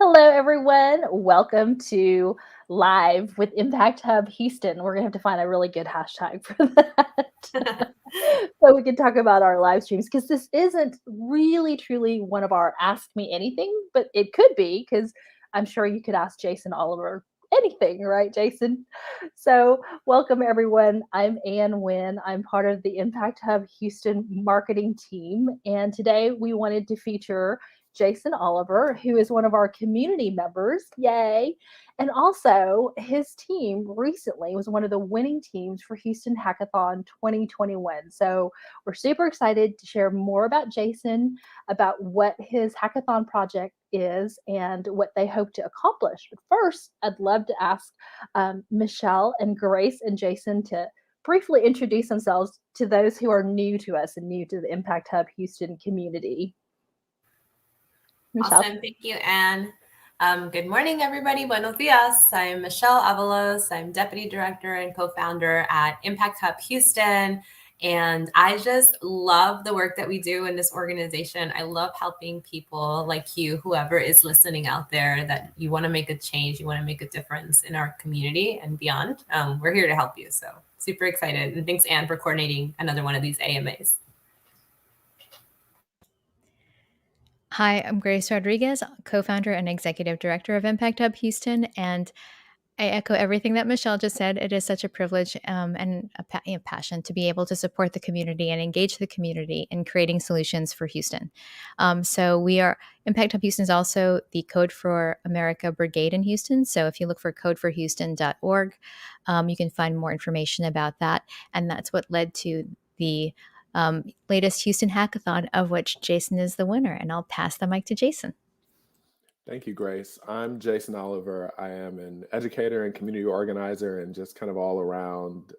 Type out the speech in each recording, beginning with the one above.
Hello, everyone. Welcome to Live with Impact Hub Houston. We're going to have to find a really good hashtag for that. So we can talk about our live streams because this isn't really truly one of our Ask Me Anything, but it could be because I'm sure you could ask Jaison Oliver anything, right, Jaison? So, welcome everyone. I'm Ann Wynn. I'm part of the Impact Hub Houston marketing team, and today we wanted to feature Jaison Oliver, who is one of our community members. Yay! And also, his team recently was one of the winning teams for Houston Hackathon 2021. So, we're super excited to share more about Jaison, about what his hackathon project is, and what they hope to accomplish. But first, I'd love to ask Michelle and Grace and Jaison to briefly introduce themselves to those who are new to us and new to the Impact Hub Houston community. Michelle. Awesome. Thank you, Anne. Good morning, everybody. Buenos dias. I'm Michelle Avalos. I'm Deputy Director and Co-founder at Impact Hub Houston. And I just love the work that we do in this organization. I love helping people like you, whoever is listening out there, that you want to make a change, you want to make a difference in our community and beyond. We're here to help you. So super excited. And thanks, Anne, for coordinating another one of these AMAs. Hi, I'm Grace Rodriguez, co-founder and executive director of Impact Hub Houston, and I echo everything that Michelle just said. It is such a privilege and a passion to be able to support the community and engage the community in creating solutions for Houston. Impact Hub Houston is also the Code for America Brigade in Houston. So if you look for codeforhouston.org, you can find more information about that. And that's what led to the latest Houston Hackathon, of which Jaison is the winner. And I'll pass the mic to Jaison. Thank you, Grace. I'm Jaison Oliver. I am an educator and community organizer and just kind of all around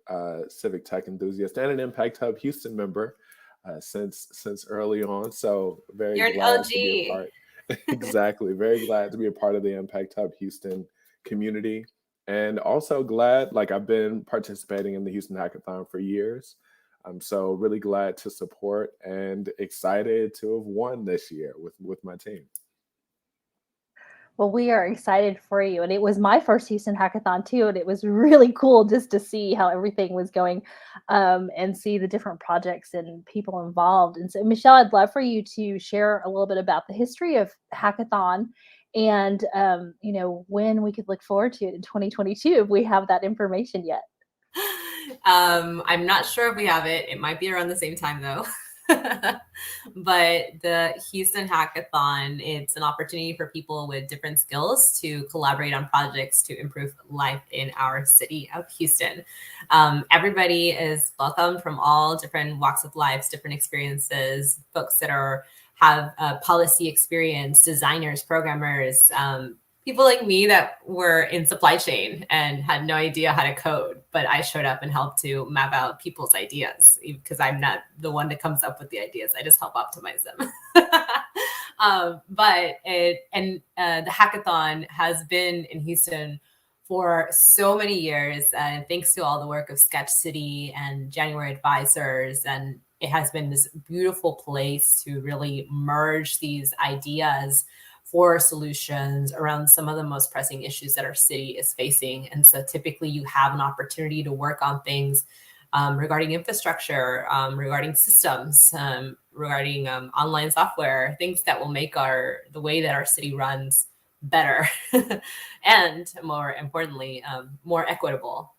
civic tech enthusiast and an Impact Hub Houston member since early on. So You're glad an to be a part. Exactly. Very glad to be a part of the Impact Hub Houston community. And also glad, like I've been participating in the Houston Hackathon for years. I'm so really glad to support and excited to have won this year with my team. Well, we are excited for you. And it was my first Houston Hackathon too. And it was really cool just to see how everything was going and see the different projects and people involved. And so, Michelle, I'd love for you to share a little bit about the history of Hackathon and, when we could look forward to it in 2022 if we have that information yet. I'm not sure if we have it. It might be around the same time, though. But the Houston Hackathon, it's an opportunity for people with different skills to collaborate on projects to improve life in our city of Houston. Everybody is welcome from all different walks of life, different experiences, folks that have policy experience, designers, programmers, people like me that were in supply chain and had no idea how to code, but I showed up and helped to map out people's ideas because I'm not the one that comes up with the ideas. I just help optimize them. The hackathon has been in Houston for so many years, and thanks to all the work of Sketch City and January Advisors, and it has been this beautiful place to really merge these ideas for solutions around some of the most pressing issues that our city is facing. And so typically you have an opportunity to work on things regarding infrastructure, regarding systems, regarding online software, things that will make the way that our city runs better and more importantly, more equitable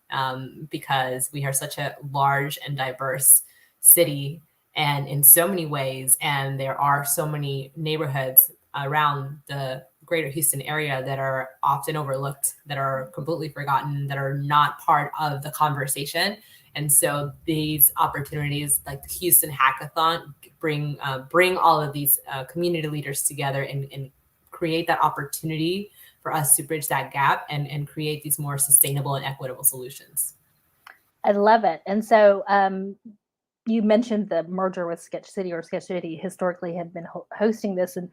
because we are such a large and diverse city and in so many ways, and there are so many neighborhoods around the greater Houston area that are often overlooked, that are completely forgotten, that are not part of the conversation. And so these opportunities like the Houston Hackathon bring all of these community leaders together and create that opportunity for us to bridge that gap and create these more sustainable and equitable solutions. I love it. And so you mentioned the merger with Sketch City, or Sketch City historically had been hosting this. And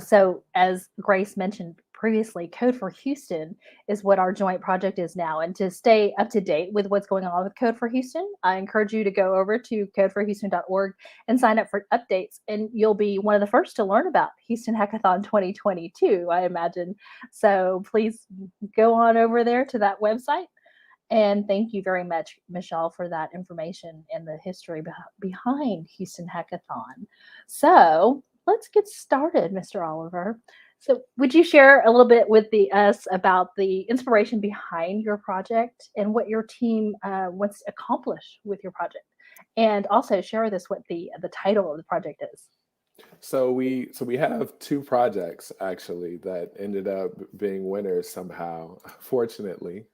so as Grace mentioned previously, Code for Houston is what our joint project is now. And to stay up to date with what's going on with Code for Houston, I encourage you to go over to codeforhouston.org and sign up for updates. And you'll be one of the first to learn about Houston Hackathon 2022, I imagine. So please go on over there to that website. And thank you very much, Michelle, for that information and the history behind Houston Hackathon. So let's get started, Mr. Oliver. So would you share a little bit with us about the inspiration behind your project and what your team wants to accomplish with your project? And also share with us what the title of the project is. So we have two projects actually that ended up being winners somehow, fortunately.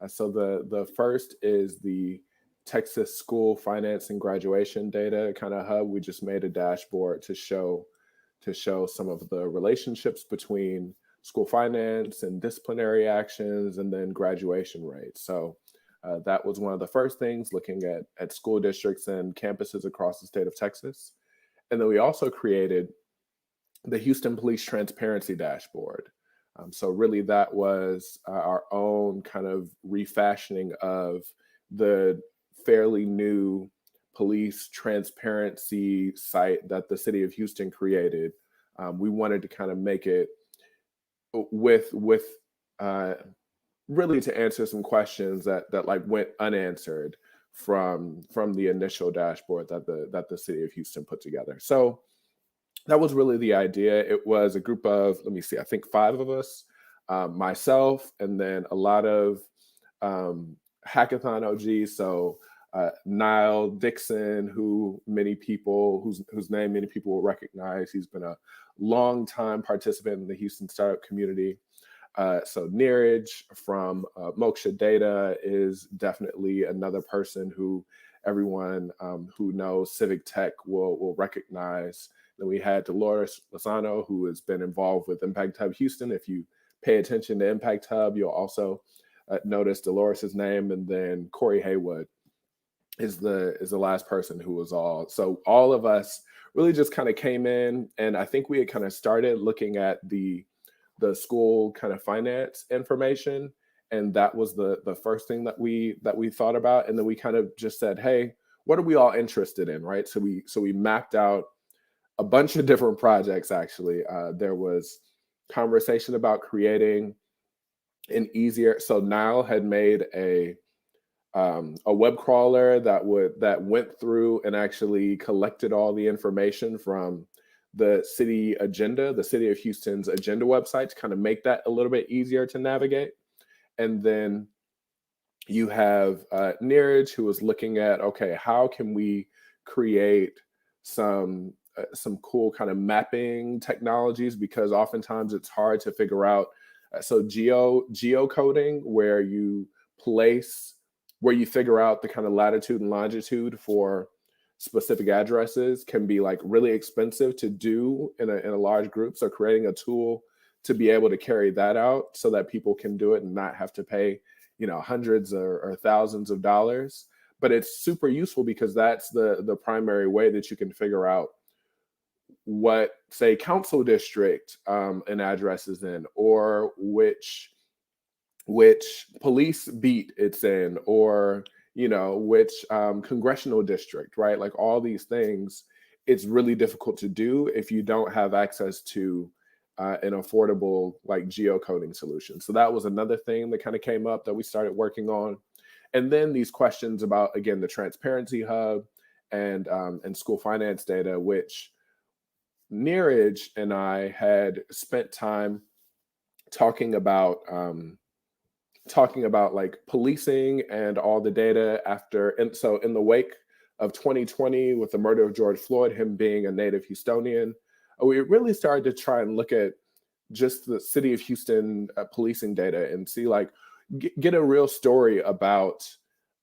So the first is the Texas School Finance and Graduation Data kind of hub. We just made a dashboard to show some of the relationships between school finance and disciplinary actions and then graduation rates. So that was one of the first things, looking at school districts and campuses across the state of Texas. And then we also created the Houston Police Transparency Dashboard. So really that was our own kind of refashioning of the fairly new police transparency site that the city of Houston created. We wanted to kind of make it with really to answer some questions that like went unanswered from the initial dashboard that the city of Houston put together. So that was really the idea. It was a group of, let me see, I think 5 of us, myself, and then a lot of hackathon OGs. So Niall Dixon, whose name many people will recognize. He's been a long time participant in the Houston startup community. So Neeraj from Moksha Data is definitely another person who everyone who knows civic tech will recognize. Then we had Dolores Lozano, who has been involved with Impact Hub Houston. If you pay attention to Impact Hub, you'll also notice Dolores's name. And then Corey Haywood is the last person who was all. So all of us really just kind of came in, and I think we had kind of started looking at the school kind of finance information, and that was the first thing that we thought about. And then we kind of just said, hey, what are we all interested in, right? So we mapped out a bunch of different projects. Actually, there was conversation about creating an easier. So Niall had made a web crawler that went through and actually collected all the information from the city agenda, the city of Houston's agenda website, to kind of make that a little bit easier to navigate. And then you have Neeraj, who was looking at, okay, how can we create some cool kind of mapping technologies, because oftentimes it's hard to figure out. So geocoding, where you figure out the kind of latitude and longitude for specific addresses, can be like really expensive to do in a large group. So creating a tool to be able to carry that out so that people can do it and not have to pay, hundreds or thousands of dollars. But it's super useful because that's the primary way that you can figure out what, say, council district an address is in, or which police beat it's in, or which congressional district, right? Like all these things, it's really difficult to do if you don't have access to an affordable like geocoding solution. So that was another thing that kind of came up that we started working on. And then these questions about, again, the transparency hub and school finance data, which Neeraj and I had spent time talking about like policing and all the data after. And so in the wake of 2020, with the murder of George Floyd, him being a native Houstonian, we really started to try and look at just the city of Houston policing data and see, like, get a real story about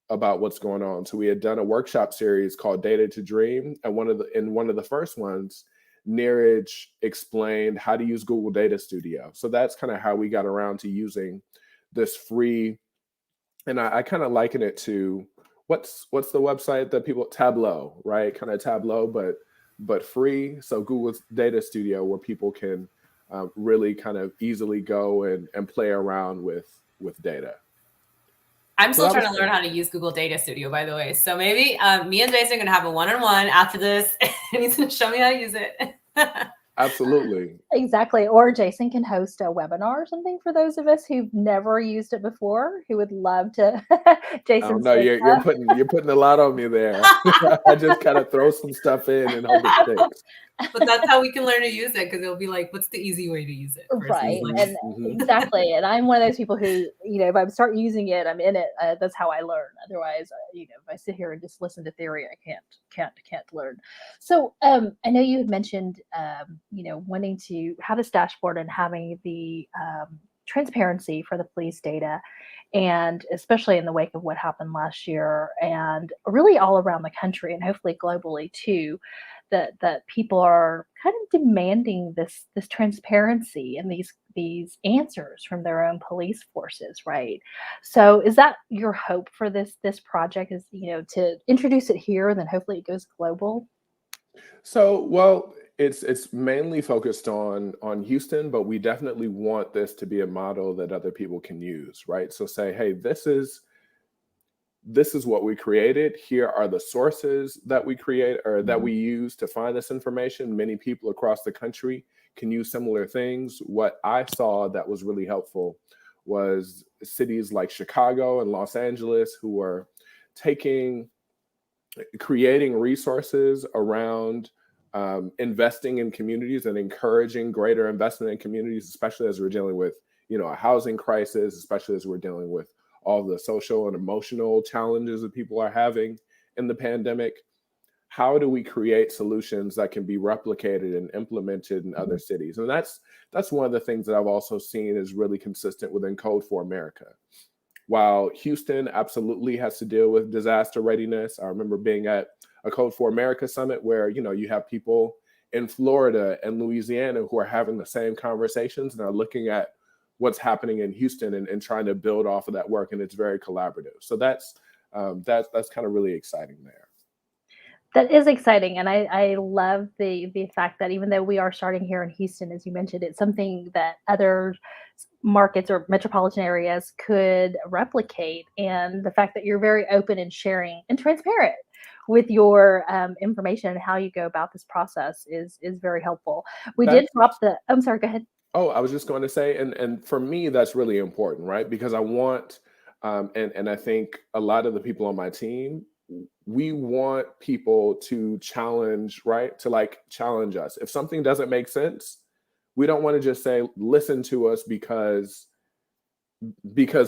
what's going on. So we had done a workshop series called Data to Dream, and one of the first ones, Neeraj explained how to use Google Data Studio. So that's kind of how we got around to using this free, and I kind of liken it to what's the website that people, Tableau, right? Kind of Tableau, but free. So Google's Data Studio, where people can really kind of easily go and play around with data. I'm So still that was trying to learn fun. how to use Google Data Studio, by the way. So maybe me and Jason are going to have a one-on-one after this, and he's going to show me how to use it. Absolutely. Exactly. Or Jaison can host a webinar or something for those of us who've never used it before, who would love to. I don't Jason's know. like, You're putting a lot on me there. I just kind of throw some stuff in and hope it sticks. But that's how we can learn to use it, because it'll be like, what's the easy way to use it versus right. like. And exactly. And I'm one of those people who, if I start using it, I'm in it. That's how I learn. Otherwise, if I sit here and just listen to theory, I can't learn. So I know you had mentioned, wanting to have this dashboard and having the transparency for the police data, and especially in the wake of what happened last year and really all around the country and hopefully globally too, that people are kind of demanding this transparency and these answers from their own police forces, right? So is that your hope for this project, is to introduce it here and then hopefully it goes global? So, well, it's mainly focused on Houston, but we definitely want this to be a model that other people can use, right? So say, hey, this is what we created. Here are the sources that we create or that Mhm. we use to find this information. Many people across the country can use similar things. What I saw that was really helpful was cities like Chicago and Los Angeles who are taking creating resources around investing in communities and encouraging greater investment in communities, especially as we're dealing with, a housing crisis, especially as we're dealing with all the social and emotional challenges that people are having in the pandemic. How do we create solutions that can be replicated and implemented in other Mhm. cities? And that's one of the things that I've also seen is really consistent within Code for America. While Houston absolutely has to deal with disaster readiness, I remember being at a Code for America summit where, you have people in Florida and Louisiana who are having the same conversations and are looking at what's happening in Houston and trying to build off of that work. And it's very collaborative. So that's kind of really exciting there. That is exciting, and I love the fact that even though we are starting here in Houston, as you mentioned, it's something that other markets or metropolitan areas could replicate, and the fact that you're very open and sharing and transparent with your information and how you go about this process is very helpful. We did That's drop the. I'm sorry. Go ahead. Oh, I was just going to say, and for me, that's really important, right? Because I want, and I think a lot of the people on my team, we want people to challenge, right? To like challenge us. If something doesn't make sense, we don't want to just say, listen to us because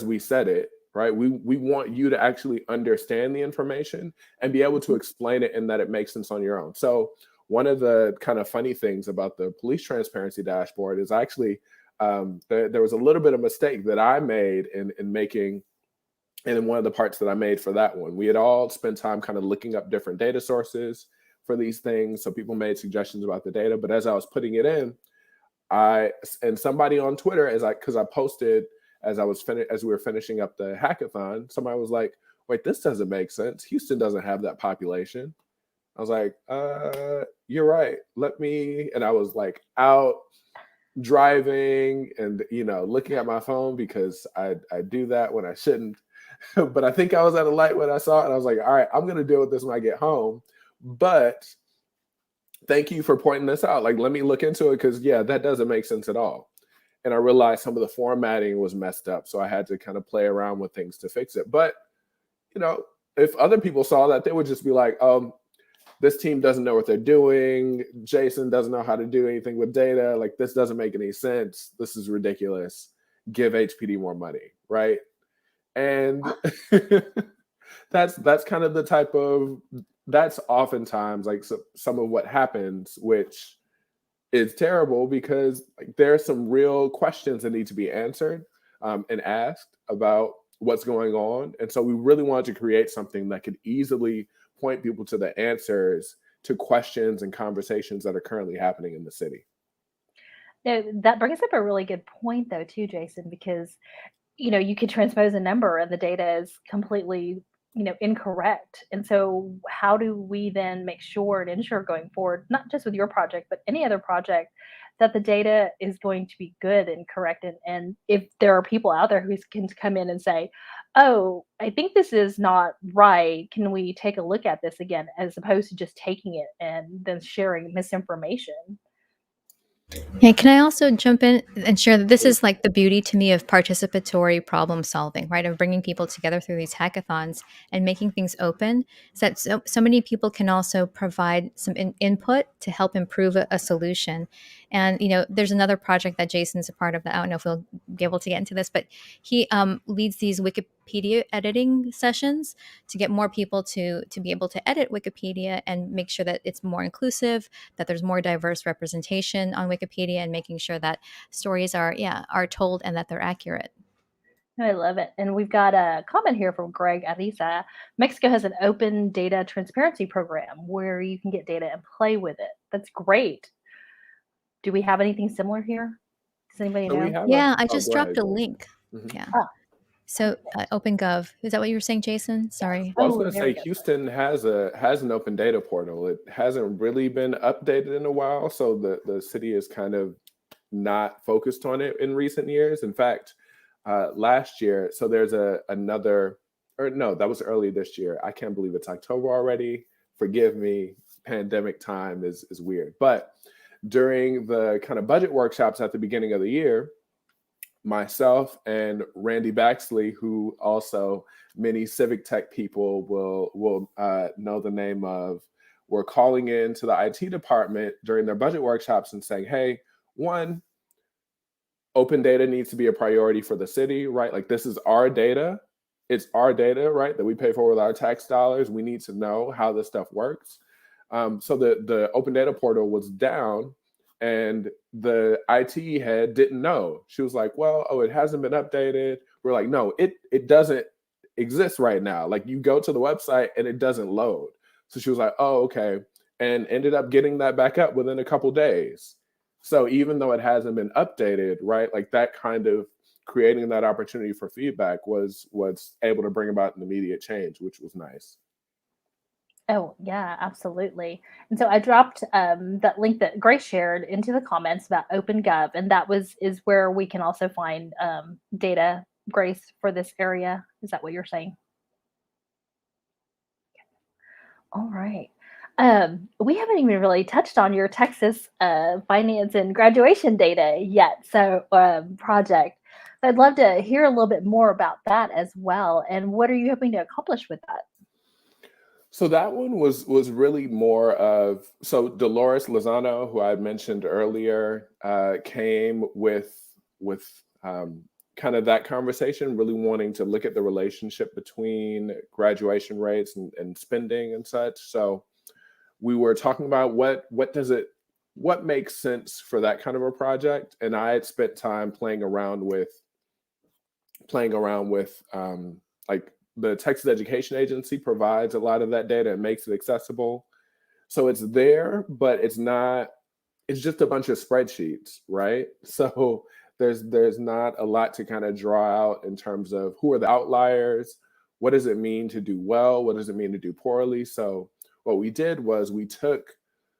we said it, right? We want you to actually understand the information and be able to explain it and that it makes sense on your own. So one of the kind of funny things about the police transparency dashboard is actually there was a little bit of mistake that I made in making, and in one of the parts that I made for that one. We had all spent time kind of looking up different data sources for these things. So people made suggestions about the data, but as I was putting it in, and somebody on Twitter, because I posted as we were finishing up the hackathon, somebody was like, "Wait, this doesn't make sense. Houston doesn't have that population." I was like, "You're right. Let me." And I was like out driving and looking at my phone because I do that when I shouldn't. But I think I was at a light when I saw it, and I was like, "All right, I'm gonna deal with this when I get home." But thank you for pointing this out. Like, let me look into it because yeah, that doesn't make sense at all. And I realized some of the formatting was messed up, so I had to kind of play around with things to fix it. But you know, if other people saw that, they would just be like, this team doesn't know what they're doing. Jaison doesn't know how to do anything with data. Like, this doesn't make any sense. This is ridiculous. Give HPD more money, right?" And that's kind of the type of that's oftentimes like some of what happens, which is terrible because like there are some real questions that need to be answered and asked about what's going on. And so we really wanted to create something that could easily point people to the answers to questions and conversations that are currently happening in the city. No, that brings up a really good point though too, Jaison, because you could transpose a number and the data is completely, incorrect. And so how do we then make sure and ensure going forward, not just with your project, but any other project, that the data is going to be good and correct. And if there are people out there who can come in and say, oh, I think this is not right, can we take a look at this again, as opposed to just taking it and then sharing misinformation. Hey, can I also jump in and share that this is like the beauty to me of participatory problem solving, right? Of bringing people together through these hackathons and making things open, so that so many people can also provide some input to help improve a solution. And, there's another project that Jason's a part of that I don't know if we'll be able to get into this, but he leads these Wikipedia editing sessions to get more people to be able to edit Wikipedia and make sure that it's more inclusive, that there's more diverse representation on Wikipedia, and making sure that stories are told and that they're accurate. I love it. And we've got a comment here from Greg Ariza. Mexico has an open data transparency program where you can get data and play with it. That's great. Do we have anything similar here? Does anybody So we know? have Yeah, I oh, just go dropped ahead. a link. Mhm. Yeah. Ah, So OpenGov, is that what you were saying, Jason? Sorry. Well, I was oh, going to there we say go. Houston has an open data portal. It hasn't really been updated in a while, so the city is kind of not focused on it in recent years. In fact, last year, so there's another, or no, that was early this year. I can't believe it's October already. Forgive me, pandemic time is weird. But during the kind of budget workshops at the beginning of the year, myself and Randy Baxley, who also many civic tech people will know the name of, were calling in to the IT department during their budget workshops and saying, hey, one, open data needs to be a priority for the city, right? Like, this is our data. It's our data, right, that we pay for with our tax dollars. We need to know how this stuff works. So the open data portal was down, and the IT head didn't know. She was like, well, oh, it hasn't been updated. We're like, no, it doesn't exist right now. Like, you go to the website and it doesn't load. So she was like, oh, okay. And ended up getting that back up within a couple days. So even though it hasn't been updated, right, like that kind of creating that opportunity for feedback was able to bring about an immediate change, which was nice. Oh, yeah, absolutely. And so I dropped that link that Grace shared into the comments about OpenGov, and that is where we can also find data, Grace, for this area. Is that what you're saying? All right. We haven't even really touched on your Texas finance and graduation data yet. So project. So I'd love to hear a little bit more about that as well. And what are you hoping to accomplish with that? So that one was really more of, so Dolores Lozano, who I mentioned earlier, came with kind of that conversation, really wanting to look at the relationship between graduation rates and spending and such. So we were talking about what makes sense for that kind of a project, and I had spent time playing around with like the Texas Education Agency provides a lot of that data and makes it accessible. So it's there, but it's not, it's just a bunch of spreadsheets, right? So there's not a lot to kind of draw out in terms of who are the outliers, what does it mean to do well, what does it mean to do poorly. So what we did was we took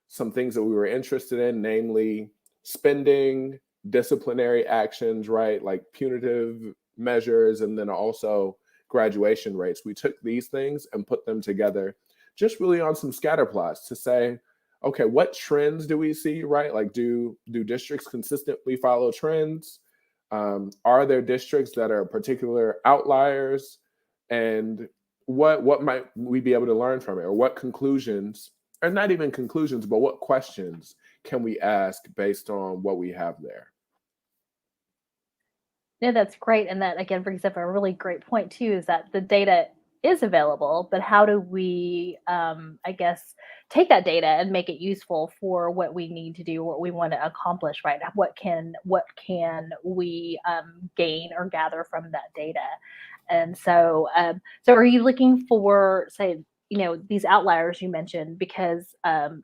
some things that we were interested in, namely spending, disciplinary actions, right? Like punitive measures, and then also graduation rates. We took these things and put them together just really on some scatter plots to say, okay, what trends do we see, right? Like, do districts consistently follow trends? Are there districts that are particular outliers? And what might we be able to learn from it? Or what conclusions, or not even conclusions, but what questions can we ask based on what we have there? Yeah, that's great. And that again brings up a really great point too, is that the data is available, but how do we, I guess, take that data and make it useful for what we need to do, what we want to accomplish, right? What can we gain or gather from that data? And so, so are you looking for, say, these outliers you mentioned because of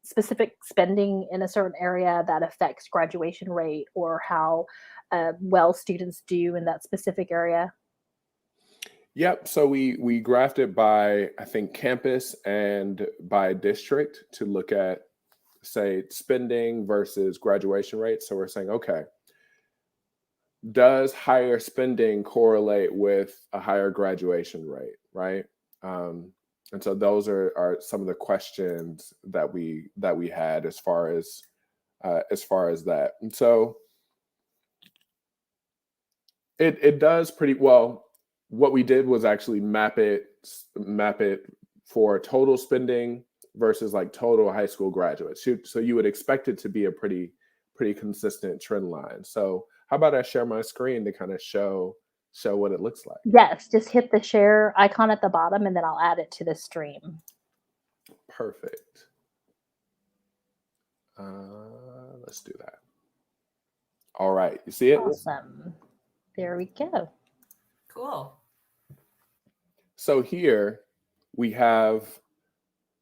specific spending in a certain area that affects graduation rate or how well students do in that specific area? Yep. So we graphed it by, I think, campus and by district to look at say, spending versus graduation rates. So we're saying, okay, does higher spending correlate with a higher graduation rate, right? And so those are some of the questions that we had as far as that. And so it does pretty well. What we did was actually map it for total spending versus like total high school graduates. So you would expect it to be a pretty consistent trend line. So how about I share my screen to kind of show what it looks like? Yes, just hit the share icon at the bottom and then I'll add it to the stream. Perfect. Let's do that. All right, you see it? Awesome. There we go. Cool. So here we have,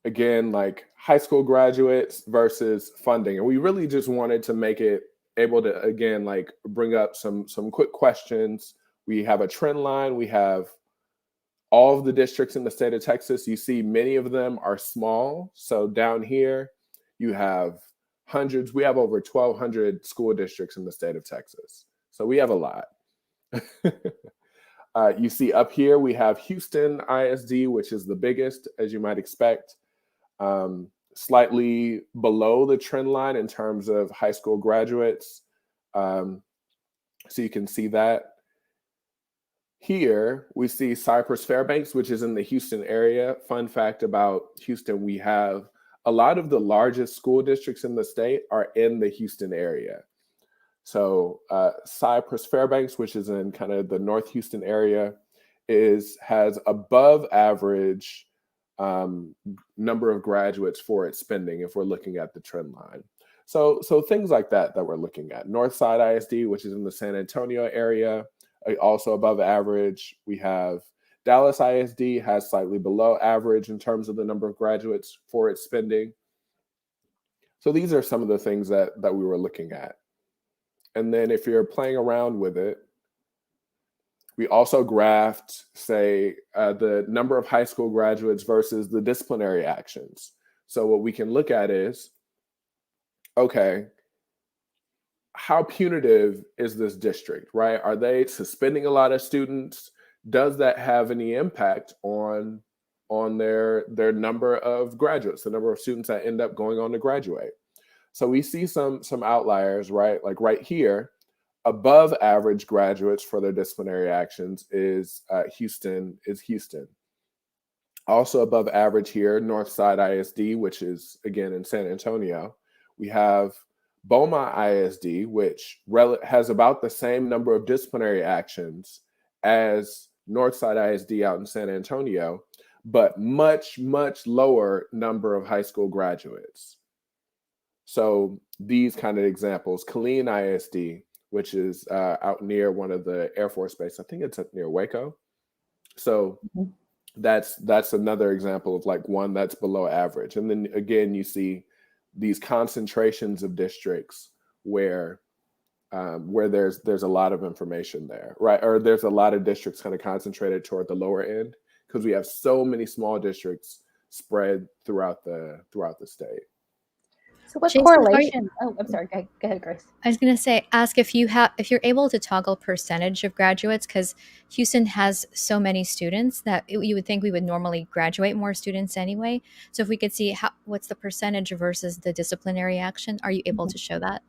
again, like high school graduates versus funding. And we really just wanted to make it able to, again, like bring up some quick questions. We have a trend line. We have all of the districts in the state of Texas. You see many of them are small. So down here, you have hundreds. We have over 1,200 school districts in the state of Texas. So we have a lot. You see up here, we have Houston ISD, which is the biggest, as you might expect, slightly below the trend line in terms of high school graduates. So you can see that. Here, we see Cypress Fairbanks, which is in the Houston area. Fun fact about Houston, we have a lot of the largest school districts in the state are in the Houston area. So Cypress Fairbanks, which is in kind of the North Houston area, has above average number of graduates for its spending if we're looking at the trend line. So things like that we're looking at. Northside ISD, which is in the San Antonio area, also above average. We have Dallas ISD has slightly below average in terms of the number of graduates for its spending. So these are some of the things that we were looking at. And then if you're playing around with it, we also graphed, say, the number of high school graduates versus the disciplinary actions. So what we can look at is, okay, how punitive is this district, right? Are they suspending a lot of students? Does that have any impact on their number of graduates, the number of students that end up going on to graduate? So we see some outliers, right? Like right here, above average graduates for their disciplinary actions is Houston. Also above average here, Northside ISD, which is again in San Antonio. We have Beaumont ISD, which has about the same number of disciplinary actions as Northside ISD out in San Antonio, but much lower number of high school graduates. So these kind of examples, Killeen ISD, which is out near one of the Air Force Base, I think it's near Waco. So that's another example of like one that's below average. And then again, you see these concentrations of districts where there's a lot of information there, right? Or there's a lot of districts kind of concentrated toward the lower end because we have so many small districts spread throughout the state. So what Jaison, correlation? Oh, I'm sorry. Go ahead, Grace. I was going to say, ask if you're able to toggle percentage of graduates, because Houston has so many students that you would think we would normally graduate more students anyway. So if we could see what's the percentage versus the disciplinary action, are you able to show that?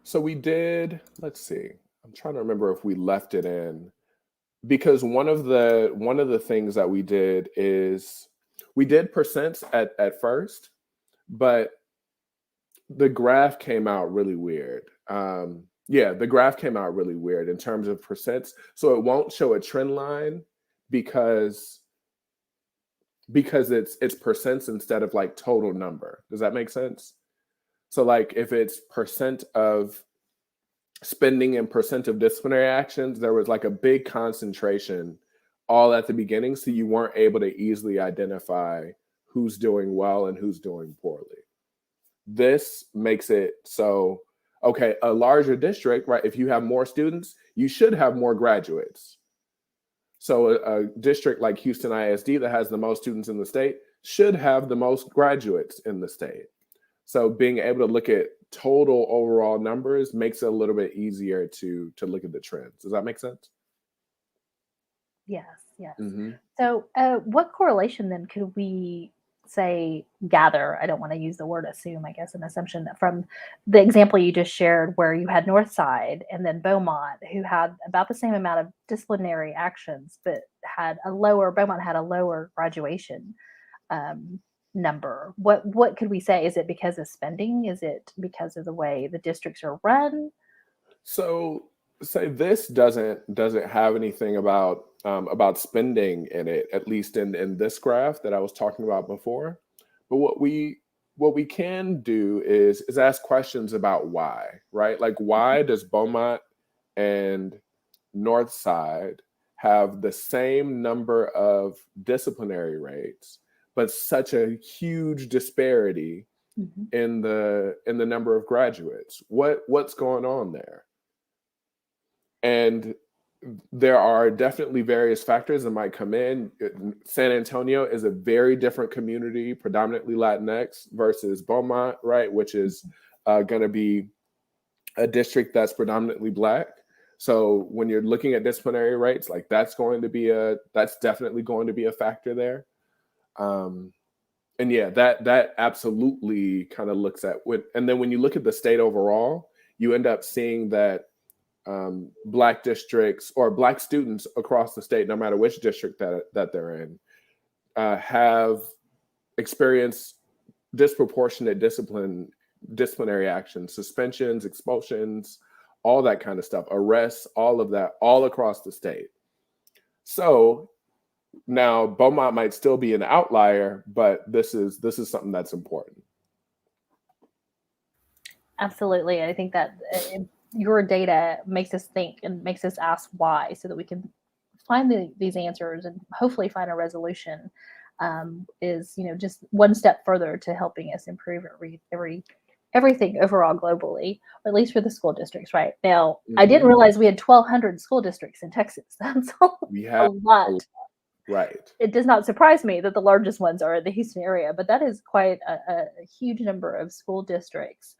So we did. Let's see. I'm trying to remember if we left it in, because one of the things that we did is we did percents at first, but the graph came out really weird. The graph came out really weird in terms of percents. So it won't show a trend line because it's percents instead of like total number. Does that make sense? So like if it's percent of spending and percent of disciplinary actions, there was like a big concentration all at the beginning. So you weren't able to easily identify who's doing well and who's doing poorly. This makes it so, okay, a larger district, right? If you have more students, you should have more graduates. So a district like Houston ISD that has the most students in the state should have the most graduates in the state. So being able to look at total overall numbers makes it a little bit easier to look at the trends. Does that make sense? Yes, yes. Hmm. So, what correlation then could we say gather? I don't want to use the word assume, I guess, an assumption that from the example you just shared, where you had Northside and then Beaumont, who had about the same amount of disciplinary actions, but Beaumont had a lower graduation um, number. What could we say? Is it because of spending? Is it because of the way the districts are run? So say this doesn't have anything about spending in it, at least in this graph that I was talking about before. But what we can do is ask questions about why, right? Like why does Beaumont and Northside have the same number of disciplinary rates, but such a huge disparity Mhm. in the number of graduates? What's going on there? And there are definitely various factors that might come in. San Antonio is a very different community, predominantly Latinx, versus Beaumont, right, which is going to be a district that's predominantly Black. So when you're looking at disciplinary rates, like that's definitely going to be a factor there. Um, and yeah, that absolutely kind of looks at what, and then when you look at the state overall, you end up seeing that Black districts or Black students across the state, no matter which district that they're in, have experienced disproportionate disciplinary actions, suspensions, expulsions, all that kind of stuff, arrests, all of that, all across the state. So now Beaumont might still be an outlier, but this is something that's important. Absolutely. I think that your data makes us think and makes us ask why, so that we can find these answers and hopefully find a resolution. Is just one step further to helping us improve everything overall globally, or at least for the school districts. Right now, I didn't Hmm. realize we had 1,200 school districts in Texas. That's We a have a, lot. right. It does not surprise me that the largest ones are in the Houston area, but that is quite a huge number of school districts.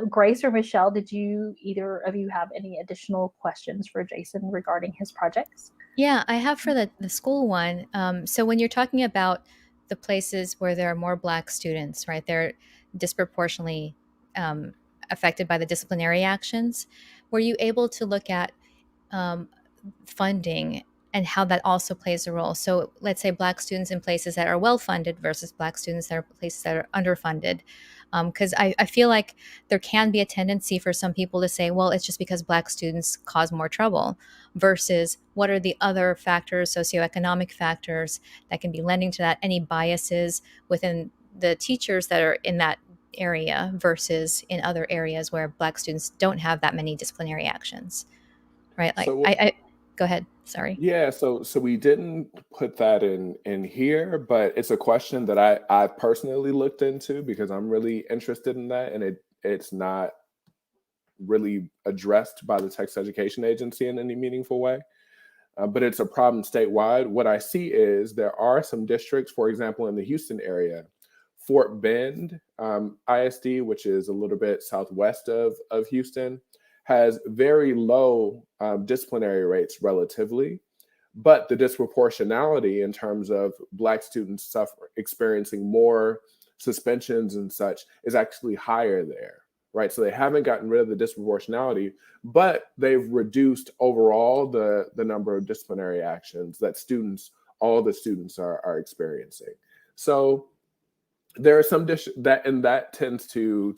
Grace or Michelle, did either of you have any additional questions for Jaison regarding his projects? Yeah, I have for the school one. So when you're talking about the places where there are more Black students, right, they're disproportionately um, affected by the disciplinary actions. Were you able to look at um, funding and how that also plays a role? So let's say Black students in places that are well funded versus Black students that are places that are underfunded. Because I feel like there can be a tendency for some people to say, well, it's just because Black students cause more trouble, versus what are the other factors, socioeconomic factors, that can be lending to that, any biases within the teachers that are in that area versus in other areas where Black students don't have that many disciplinary actions, right? Like So I go ahead, sorry. yeah, so we didn't put that in here, but it's a question that I personally looked into because I'm really interested in that, and it's not really addressed by the Texas Education Agency in any meaningful way. But it's a problem statewide. What I see is there are some districts, for example, in the Houston area, Fort Bend ISD, which is a little bit southwest of Houston, has very low disciplinary rates relatively, but the disproportionality in terms of Black students experiencing more suspensions and such is actually higher there, right? So they haven't gotten rid of the disproportionality, but they've reduced overall the number of disciplinary actions that all the students are experiencing. So there are some that, and that tends to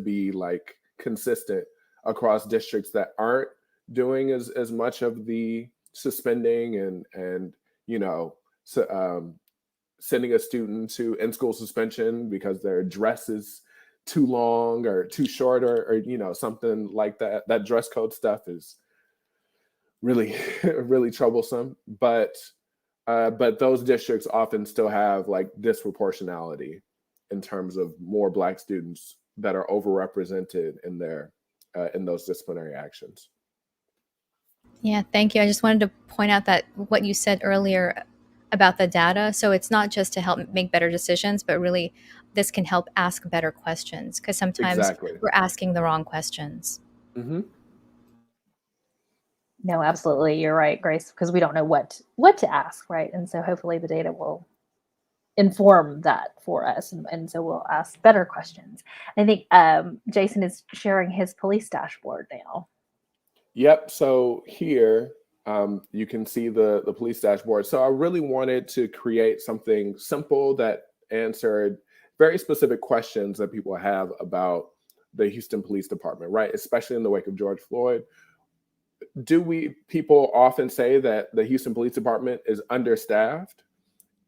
be like consistent across districts that aren't doing as much of the suspending and you know so, sending a student to in-school suspension because their dress is too long or too short, or something like that. That dress code stuff is really really troublesome, but those districts often still have like disproportionality in terms of more Black students that are overrepresented in those disciplinary actions. Yeah, thank you. I just wanted to point out that what you said earlier about the data. So it's not just to help make better decisions, but really this can help ask better questions, because sometimes Exactly. we're asking the wrong questions. Mm-hmm. No, absolutely. You're right, Grace, because we don't know what to ask, right? And so hopefully the data will inform that for us. And so we'll ask better questions. I think Jaison is sharing his police dashboard now. Yep. So here you can see the police dashboard. So I really wanted to create something simple that answered very specific questions that people have about the Houston Police Department, right? Especially in the wake of George Floyd. People often say that the Houston Police Department is understaffed?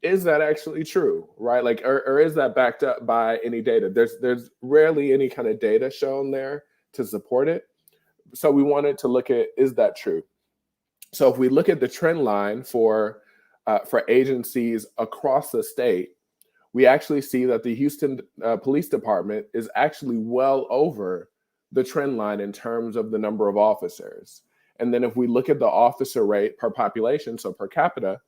Is that actually true, right? Like, or is that backed up by any data? There's rarely any kind of data shown there to support it. So we wanted to look at, is that true? So if we look at the trend line for agencies across the state, we actually see that the Houston Police Department is actually well over the trend line in terms of the number of officers. And then if we look at the officer rate per population, so per capita,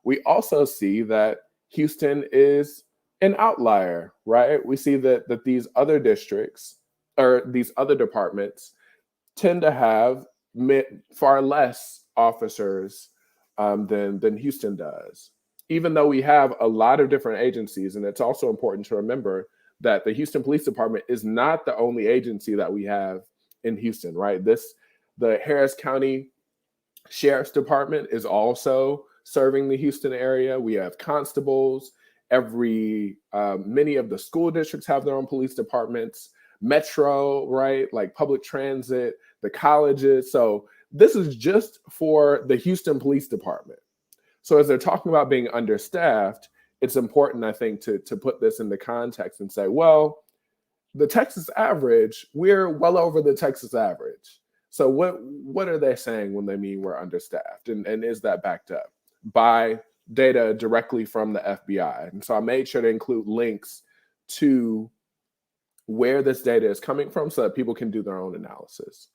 we also see that Houston is an outlier, right? We see that these other districts or these other departments tend to have far less officers than Houston does, even though we have a lot of different agencies. And it's also important to remember that the Houston Police Department is not the only agency that we have in Houston, right? The Harris County Sheriff's Department is also serving the Houston area. We have constables. Many of the school districts have their own police departments. Metro, right? Like public transit, the colleges. So this is just for the Houston Police Department. So as they're talking about being understaffed, it's important, I think, to put this into context and say, well, the Texas average, we're well over the Texas average. So what are they saying when they mean we're understaffed? And is that backed up by data directly from the FBI? And so I made sure to include links to where this data is coming from so that people can do their own analysis.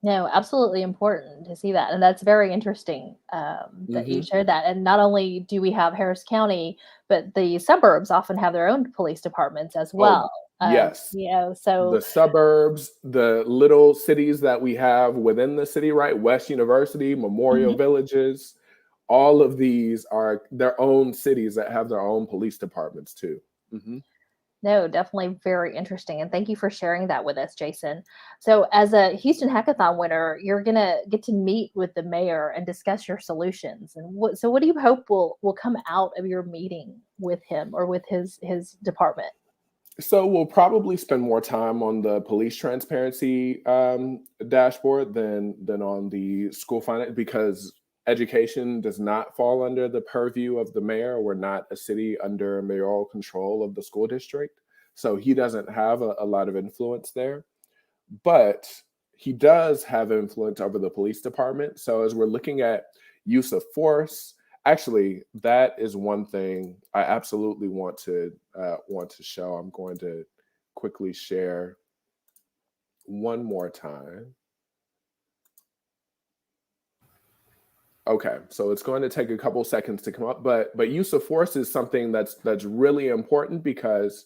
No, absolutely important to see that. And that's very interesting that you shared that. And not only do we have Harris County, but the suburbs often have their own police departments as well. Yes. So the suburbs, the little cities that we have within the city, right? West University, Memorial Villages, all of these are their own cities that have their own police departments too. No, definitely very interesting. And thank you for sharing that with us, Jaison. So as a Houston Hackathon winner, you're going to get to meet with the mayor and discuss your solutions. And what do you hope will come out of your meeting with him or with his department? So we'll probably spend more time on the police transparency dashboard than on the school finance, because education does not fall under the purview of the mayor. We're not a city under mayoral control of the school district. So he doesn't have a lot of influence there. But he does have influence over the police department. So as we're looking at use of force, actually, that is one thing I absolutely want to show. I'm going to quickly share one more time. Okay, so it's going to take a couple seconds to come up, but use of force is something that's really important because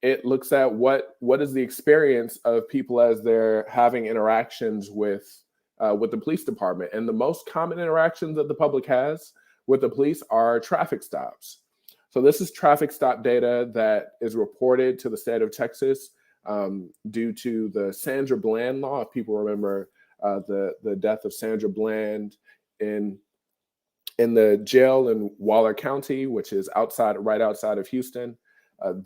it looks at what is the experience of people as they're having interactions with the police department. And the most common interactions that the public has with the police are traffic stops. So this is traffic stop data that is reported to the state of Texas due to the Sandra Bland law. If people remember the death of Sandra Bland in the jail in Waller County, which is right outside of Houston.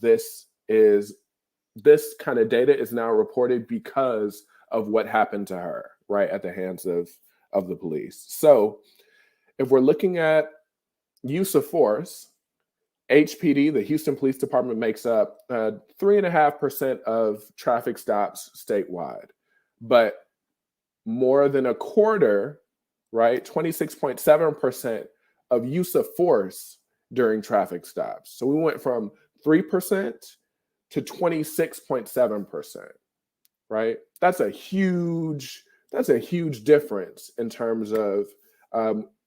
This kind of data is now reported because of what happened to her, right, at the hands of the police. So if we're looking at use of force, HPD, the Houston Police Department, makes up 3.5% of traffic stops statewide, but more than a quarter, right, 26.7% of use of force during traffic stops. So we went from 3% to 26.7%, right? That's a huge difference in terms of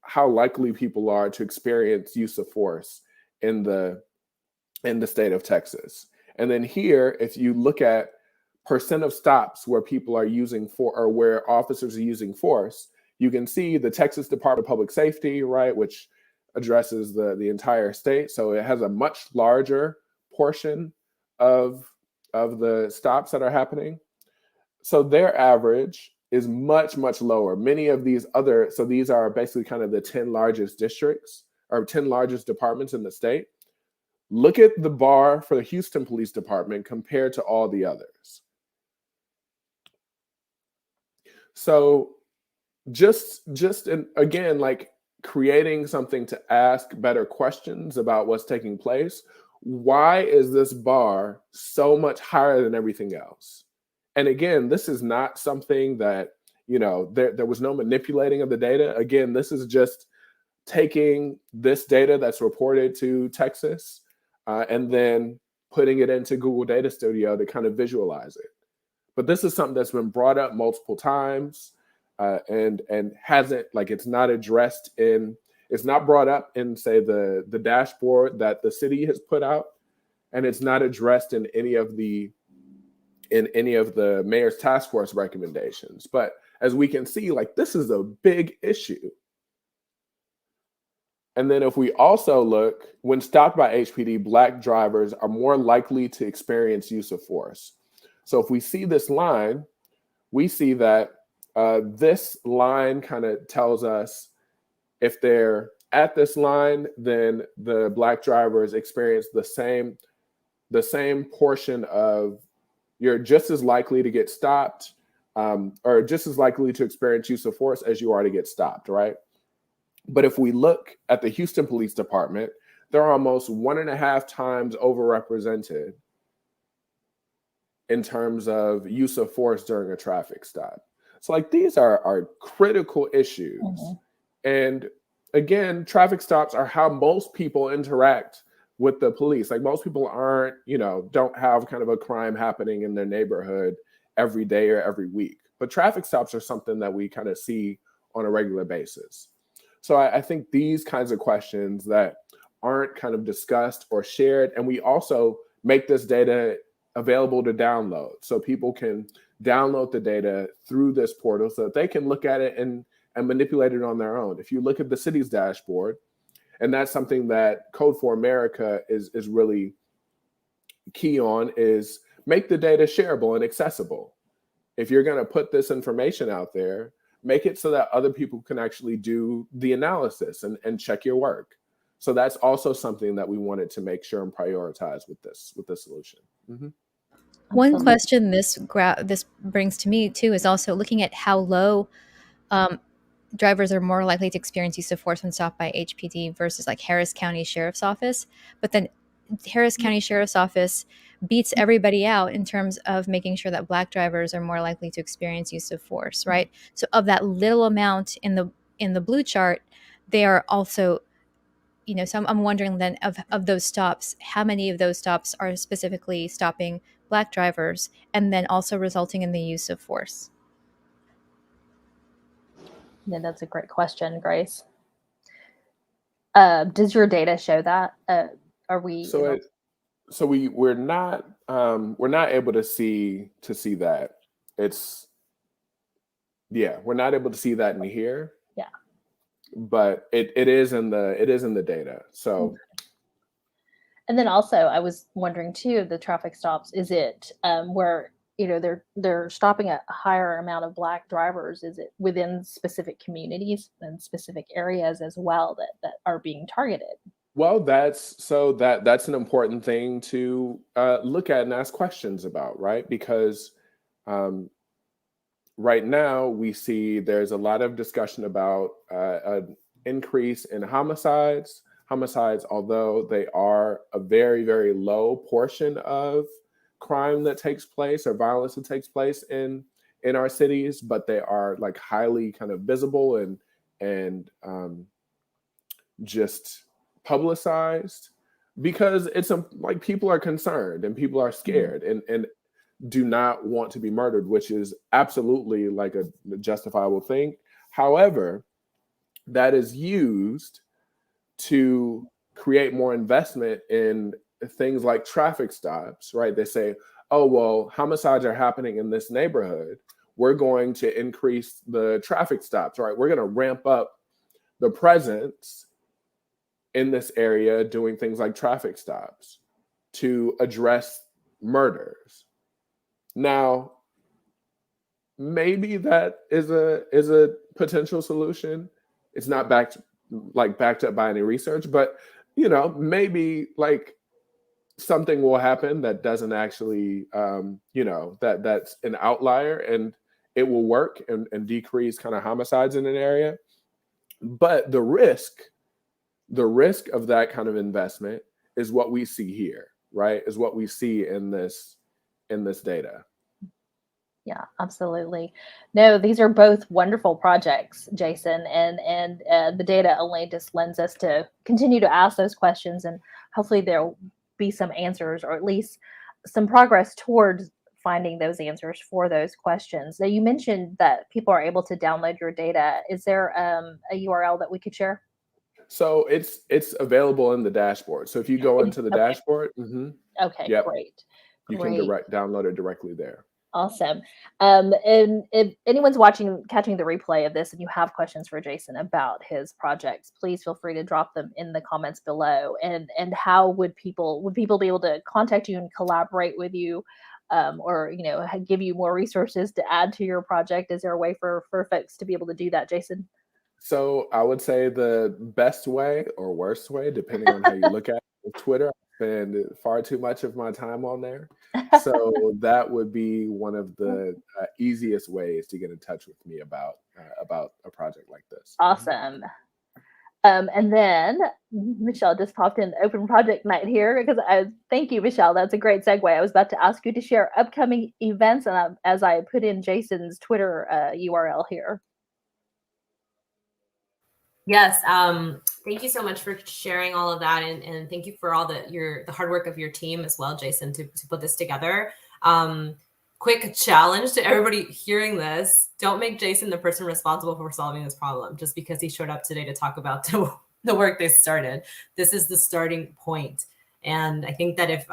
how likely people are to experience use of force in the in the state of Texas. And then here, if you look at percent of stops where people are using or where officers are using force, you can see the Texas Department of Public Safety, right, which addresses the entire state. So it has a much larger portion of the stops that are happening. So their average is much, much lower. Many of these so these are basically kind of the 10 largest districts or 10 largest departments in the state. Look at the bar for the Houston Police Department compared to all the others. So again, like creating something to ask better questions about what's taking place. Why is this bar so much higher than everything else? And again, this is not something that, there was no manipulating of the data. Again, this is just taking this data that's reported to Texas and then putting it into Google Data Studio to kind of visualize it. But this is something that's been brought up multiple times and hasn't, like, it's not addressed it's not brought up in, say, the dashboard that the city has put out, and it's not addressed in any of the mayor's task force recommendations. But as we can see, like, this is a big issue. And then if we also look, when stopped by HPD, Black drivers are more likely to experience use of force. So if we see this line, we see that this line kind of tells us if they're at this line, then the Black drivers experience the same portion of, you're just as likely to get stopped or just as likely to experience use of force as you are to get stopped, right? But if we look at the Houston Police Department, they're almost 1.5 times overrepresented in terms of use of force during a traffic stop. So, like, these are critical issues. Mm-hmm. And again, traffic stops are how most people interact with the police. Like, most people aren't, don't have kind of a crime happening in their neighborhood every day or every week. But traffic stops are something that we kind of see on a regular basis. So I think these kinds of questions that aren't kind of discussed or shared, and we also make this data available to download. So people can download the data through this portal so that they can look at it and manipulate it on their own. If you look at the city's dashboard, and that's something that Code for America is really key on, is make the data shareable and accessible. If you're going to put this information out there, make it so that other people can actually do the analysis and check your work. So that's also something that we wanted to make sure and prioritize with this solution. Mm-hmm. One question this brings to me too is also looking at how low drivers are more likely to experience use of force when stopped by HPD versus like Harris County Sheriff's Office. But then Harris County Sheriff's Office beats everybody out in terms of making sure that Black drivers are more likely to experience use of force, right? So of that little amount in the blue chart, they are also, so I'm wondering then of those stops, how many of those stops are specifically stopping Black drivers and then also resulting in the use of force? Yeah, that's a great question, Grace. Does your data show that? Are we? We're not able to see that. We're not able to see that in here. Yeah. But it is in the data. So. Okay. And then also, I was wondering too, the traffic stops. Is it where they're stopping a higher amount of Black drivers? Is it within specific communities and specific areas as well that are being targeted? Well, that's an important thing to look at and ask questions about, right? Because right now we see there's a lot of discussion about an increase in homicides. Homicides, although they are a very, very low portion of crime that takes place or violence that takes place in our cities, but they are like highly kind of visible and just publicized because it's like people are concerned and people are scared and do not want to be murdered, which is absolutely like a justifiable thing. However, that is used to create more investment in things like traffic stops, right? They say, oh, well, homicides are happening in this neighborhood. We're going to increase the traffic stops, right? We're going to ramp up the presence in this area doing things like traffic stops to address murders. Now, maybe that is a potential solution. It's not backed up by any research, but maybe like something will happen that doesn't actually that's an outlier, and it will work and decrease kind of homicides in an area. But the risk of that kind of investment is what we see here, right? Is what we see in this data. Yeah, absolutely. No, these are both wonderful projects, Jaison, and the data only just lends us to continue to ask those questions, and hopefully there'll be some answers, or at least some progress towards finding those answers for those questions. Now, you mentioned that people are able to download your data. Is there a URL that we could share? So it's available in the dashboard. So if you go into the dashboard, Okay, yep, great. you can download it directly there. Awesome. And if anyone's catching the replay of this, and you have questions for Jaison about his projects, please feel free to drop them in the comments below. And how would people be able to contact you and collaborate with you, or give you more resources to add to your project? Is there a way for folks to be able to do that, Jaison? So I would say the best way or worst way, depending on how you look at it, Twitter. I spend far too much of my time on there. So that would be one of the easiest ways to get in touch with me about a project like this. Awesome. And then Michelle just popped in open project night here, because thank you, Michelle. That's a great segue. I was about to ask you to share upcoming events, and as I put in Jaison's Twitter URL here. Yes. Thank you so much for sharing all of that. And thank you for all the hard work of your team as well, Jaison, to put this together. Quick challenge to everybody hearing this: don't make Jaison the person responsible for solving this problem just because he showed up today to talk about the work they started. This is the starting point. And I think that if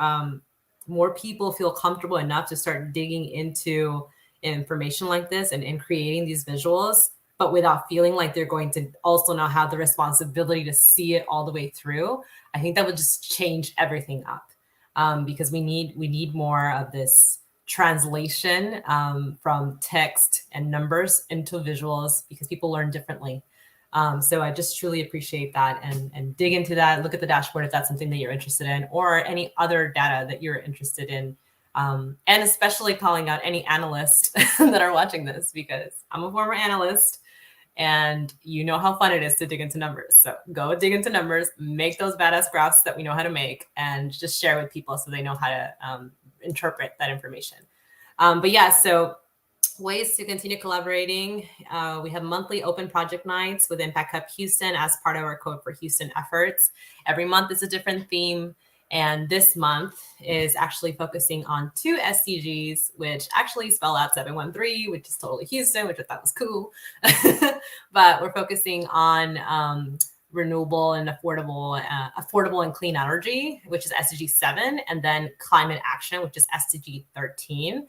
more people feel comfortable enough to start digging into information like this and creating these visuals, but without feeling like they're going to also now have the responsibility to see it all the way through, I think that would just change everything up, because we need more of this translation from text and numbers into visuals, because people learn differently. So I just truly appreciate that, and dig into that. Look at the dashboard if that's something that you're interested in, or any other data that you're interested in. And especially calling out any analysts that are watching this, because I'm a former analyst. And you know how fun it is to dig into numbers. So go dig into numbers, make those badass graphs that we know how to make, and just share with people so they know how to interpret that information. But yeah, so ways to continue collaborating. We have monthly open project nights with Impact Hub Houston as part of our Code for Houston efforts. Every month is a different theme. And this month is actually focusing on 2 SDGs, which actually spell out 713, which is totally Houston, which I thought was cool. But we're focusing on renewable and affordable and clean energy, which is SDG 7, and then climate action, which is SDG 13.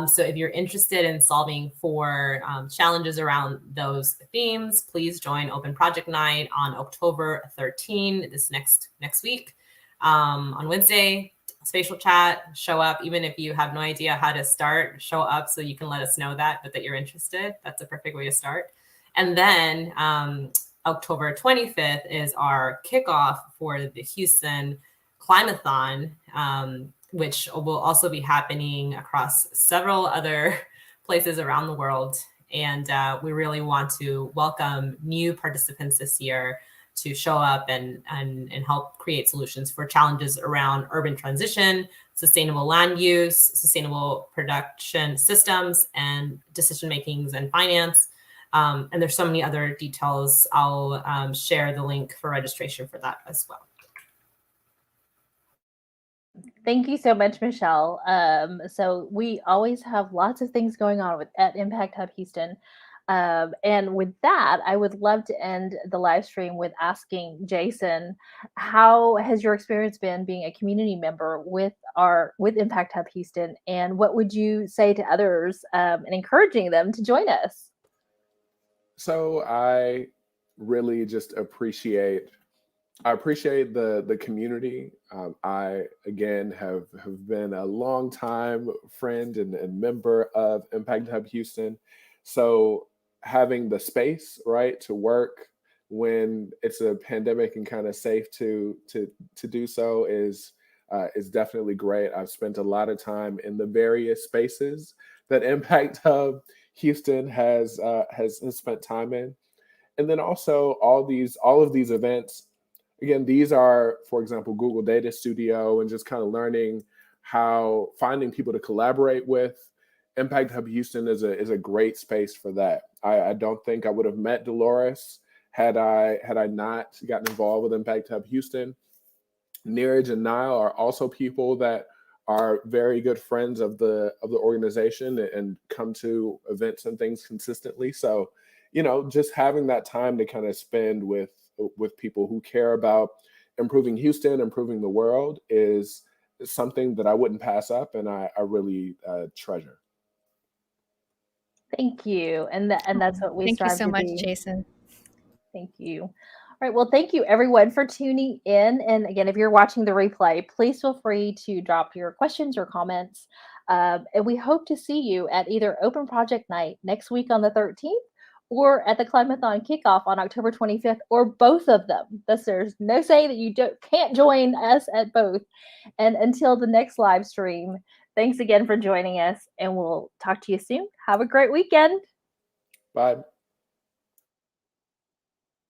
So if you're interested in solving for challenges around those themes, please join Open Project Night on October 13, this next week. On Wednesday, spatial chat, show up. Even if you have no idea how to start, show up so you can let us know that you're interested. That's a perfect way to start. And then October 25th is our kickoff for the Houston Climathon, which will also be happening across several other places around the world. And we really want to welcome new participants this year to show up and help create solutions for challenges around urban transition, sustainable land use, sustainable production systems, and decision makings and finance. And there's so many other details. I'll share the link for registration for that as well. Thank you so much, Michelle. So we always have lots of things going on at Impact Hub Houston. And with that, I would love to end the live stream with asking Jaison, how has your experience been being a community member with Impact Hub Houston, and what would you say to others and encouraging them to join us? So I really just appreciate the community. I again have been a long time friend and member of Impact Hub Houston. So having the space, right, to work when it's a pandemic and kind of safe to do so is definitely great. I've spent a lot of time in the various spaces that Impact Hub Houston has spent time in, and then also all of these events. Again, these are, for example, Google Data Studio, and just kind of learning how finding people to collaborate with. Impact Hub Houston is a great space for that. I don't think I would have met Dolores had I not gotten involved with Impact Hub Houston. Neeraj and Niall are also people that are very good friends of the organization and come to events and things consistently. So, just having that time to kind of spend with people who care about improving Houston, improving the world is something that I wouldn't pass up, and I really treasure. Thank you. And that's what we Thank you strive so to much, be. Jaison. Thank you. All right. Well, thank you everyone for tuning in. And again, if you're watching the replay, please feel free to drop your questions or comments. And we hope to see you at either Open Project Night next week on the 13th or at the Climathon kickoff on October 25th, or both of them. Thus, there's no say that you can't join us at both. And until the next live stream, thanks again for joining us, and we'll talk to you soon. Have a great weekend. Bye.